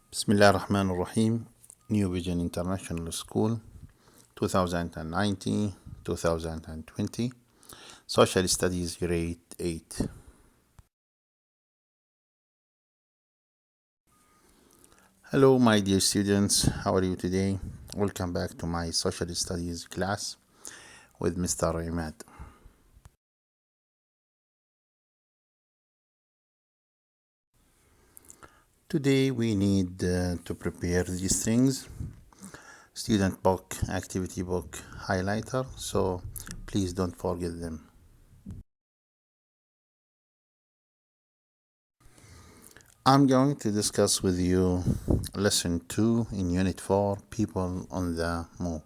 Bismillah ar-Rahman ar-Rahim. New Vision International School, 2019-2020. Social Studies Grade 8. Hello, my dear students. How are you today? Welcome back to my Social Studies class with Mr. Imad. Today we need to prepare these things: student book, activity book, highlighter, so please don't forget them. I'm going to discuss with you lesson 2 in unit 4, people on the move.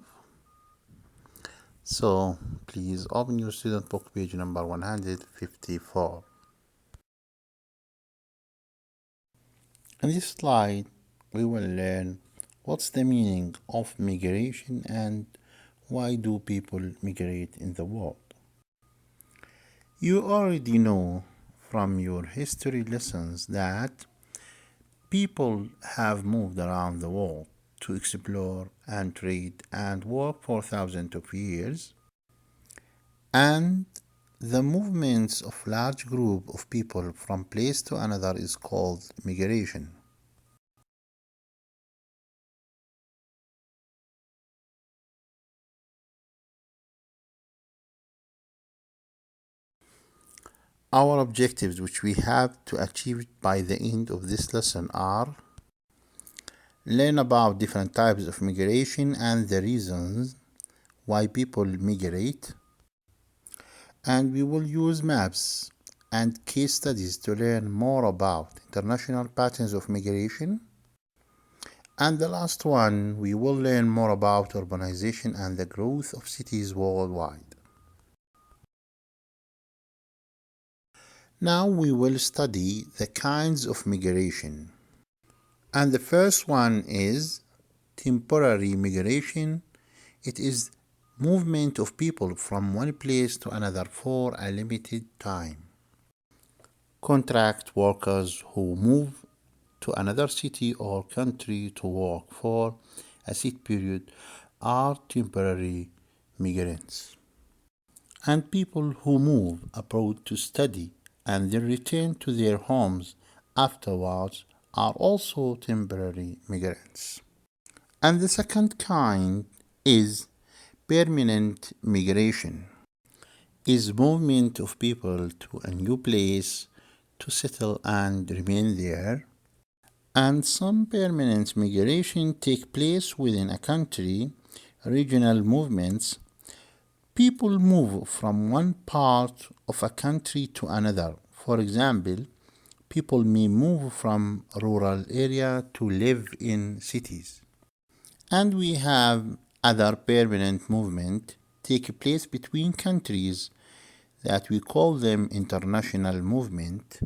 So please open your student book, page number 154. In this slide, we will learn what's the meaning of migration and why do people migrate in the world. You already know from your history lessons that people have moved around the world to explore and trade and work for thousands of years, and the movements of large group of people from place to another is called migration. Our objectives which we have to achieve by the end of this lesson are: learn about different types of migration and the reasons why people migrate, and we will use maps and case studies to learn more about international patterns of migration. And the last one, we will learn more about urbanization and the growth of cities worldwide. Now we will study the kinds of migration. And the first one is temporary migration. It is movement of people from one place to another for a limited time. Contract workers who move to another city or country to work for a set period are temporary migrants. And people who move abroad to study and then return to their homes afterwards are also temporary migrants. And the second kind is permanent migration, is movement of people to a new place to settle and remain there. And some permanent migration take place within a country, regional movements. People move from one part of a country to another. For example, people may move from rural area to live in cities. And we have other permanent movement take place between countries that we call them international movement.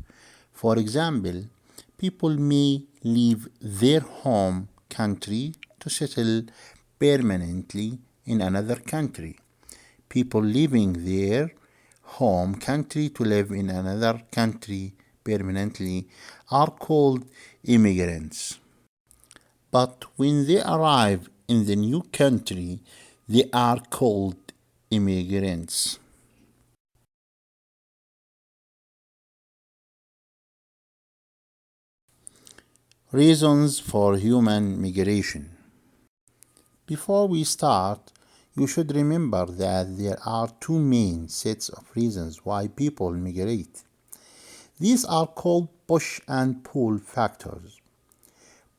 For example, people may leave their home country to settle permanently in another country. People leaving their home country to live in another country permanently are called immigrants. But when they arrive in the new country, they are called immigrants. Reasons for human migration. Before we start, you should remember that there are two main sets of reasons why people migrate. These are called push and pull factors.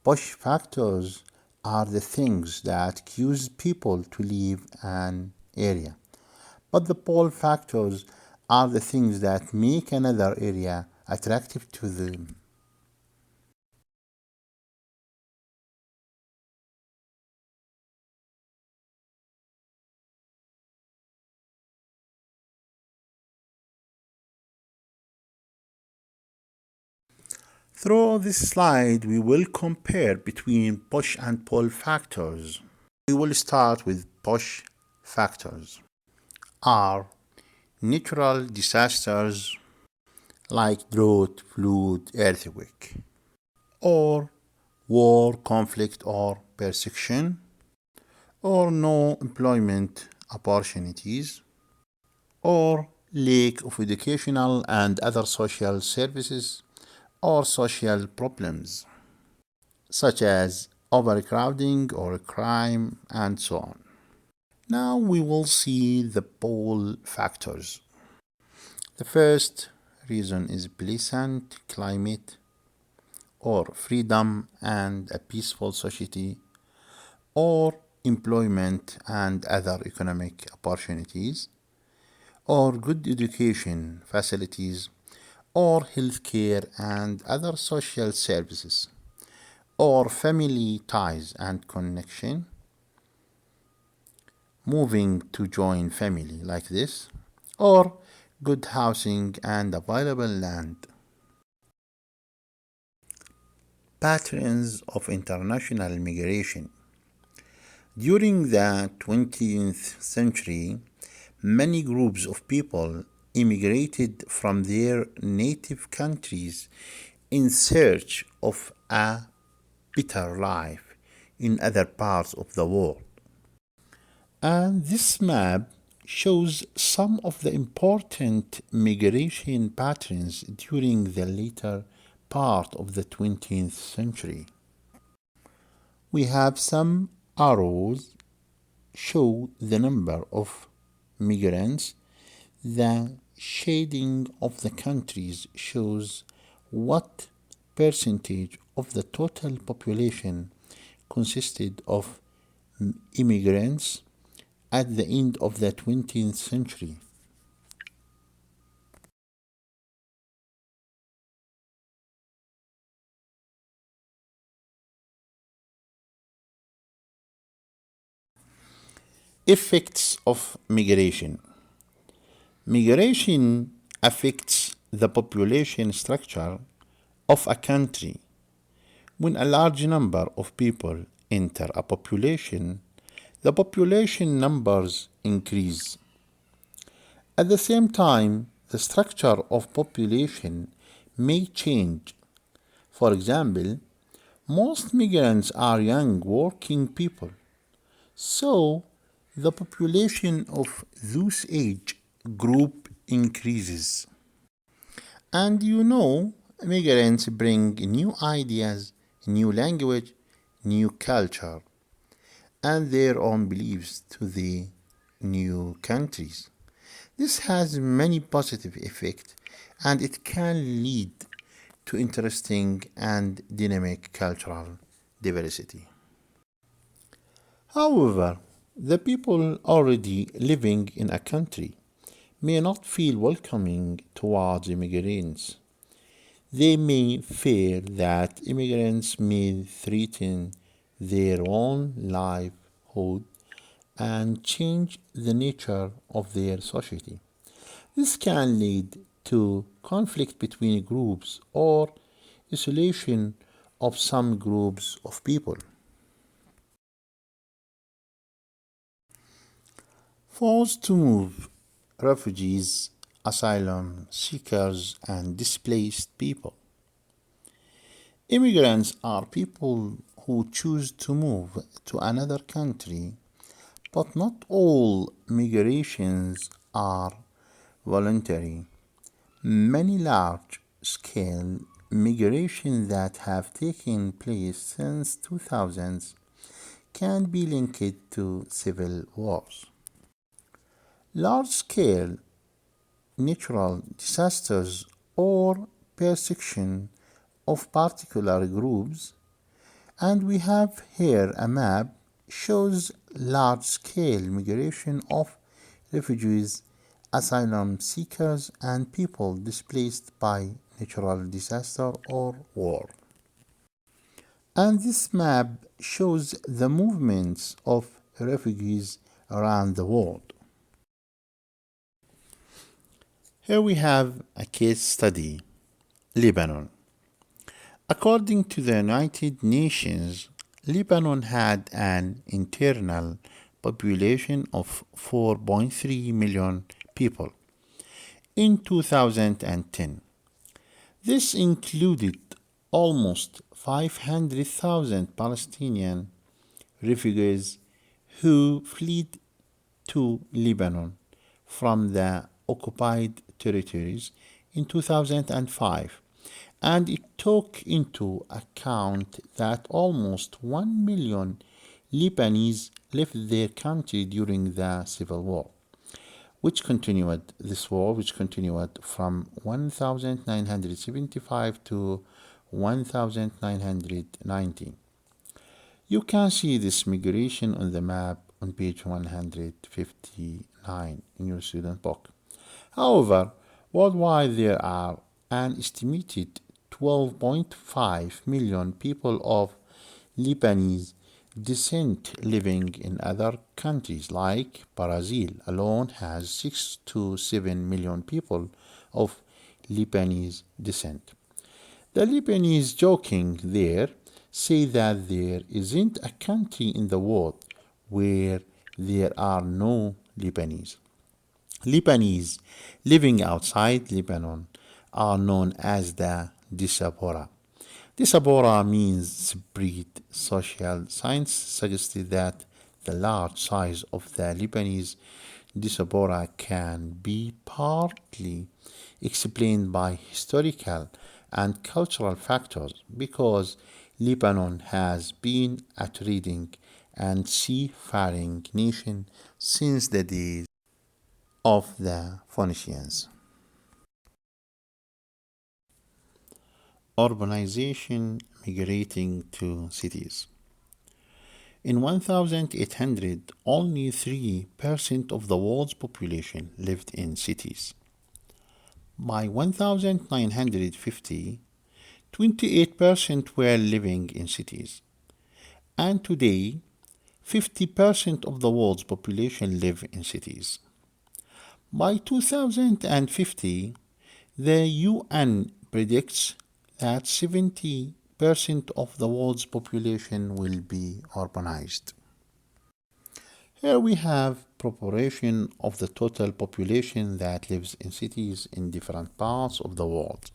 Push factors are the things that cause people to leave an area, but the pull factors are the things that make another area attractive to them. Through this slide, we will compare between push and pull factors. We will start with push factors. Are natural disasters like drought, flood, earthquake, or war, conflict, or persecution, or no employment opportunities, or lack of educational and other social services, or social problems, such as overcrowding or crime, and so on. Now we will see the pull factors. The first reason is pleasant climate or freedom and a peaceful society, or employment and other economic opportunities, or good education facilities, or healthcare and other social services, or family ties and connection, moving to join family like this, or good housing and available land. Patterns of international migration. During the 20th century, many groups of people immigrated from their native countries in search of a better life in other parts of the world. And this map shows some of the important migration patterns during the later part of the 20th century. We have some arrows show the number of migrants. The shading of the countries shows what percentage of the total population consisted of immigrants at the end of the 20th century. Effects of migration. Migration affects the population structure of a country. When a large number of people enter a population, the population numbers increase. At the same time, the structure of population may change. For example, most migrants are young working people, so the population of those age group increases. And migrants bring new ideas, new language, new culture, and their own beliefs to the new countries. This has many positive effects, and it can lead to interesting and dynamic cultural diversity. However, the people already living in a country may not feel welcoming towards immigrants. They may fear that immigrants may threaten their own livelihood and change the nature of their society. This can lead to conflict between groups or isolation of some groups of people. Forced to move, refugees, asylum seekers, and displaced people. Immigrants are people who choose to move to another country, but not all migrations are voluntary. Many large-scale migrations that have taken place since 2000s can be linked to civil wars. Large-scale natural disasters or persecution of particular groups, and we have here a map shows large-scale migration of refugees, asylum seekers, and people displaced by natural disaster or war. And this map shows the movements of refugees around the world. Here we have a case study, Lebanon. According to the United Nations, Lebanon had an internal population of 4.3 million people in 2010. This included almost 500,000 Palestinian refugees who fled to Lebanon from the occupied territories in 2005, and it took into account that almost 1 million Lebanese left their country during the civil war, which continued from 1975 to 1990. You can see this migration on the map on page 159 in your student book. However, worldwide there are an estimated 12.5 million people of Lebanese descent living in other countries, like Brazil alone has 6 to 7 million people of Lebanese descent. The Lebanese joking there say that there isn't a country in the world where there are no Lebanese. Lebanese living outside Lebanon are known as the diaspora. Diaspora means separate. Social science suggested that the large size of the Lebanese diaspora can be partly explained by historical and cultural factors because Lebanon has been a trading and seafaring nation since the days of the Phoenicians. Urbanization migrating to cities. In 1800, only 3% of the world's population lived in cities. By 1950, 28% were living in cities. And today, 50% of the world's population live in cities. By 2050, the UN predicts that 70% of the world's population will be urbanized. Here we have proportion of the total population that lives in cities in different parts of the world.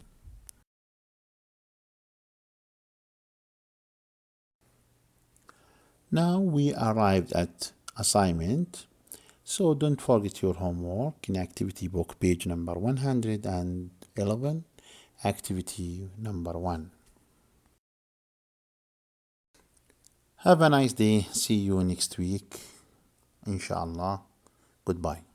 Now we arrived at assignment, so don't forget your homework in activity book page number 111, activity number 1. Have a nice day. See you next week. Inshallah. Goodbye.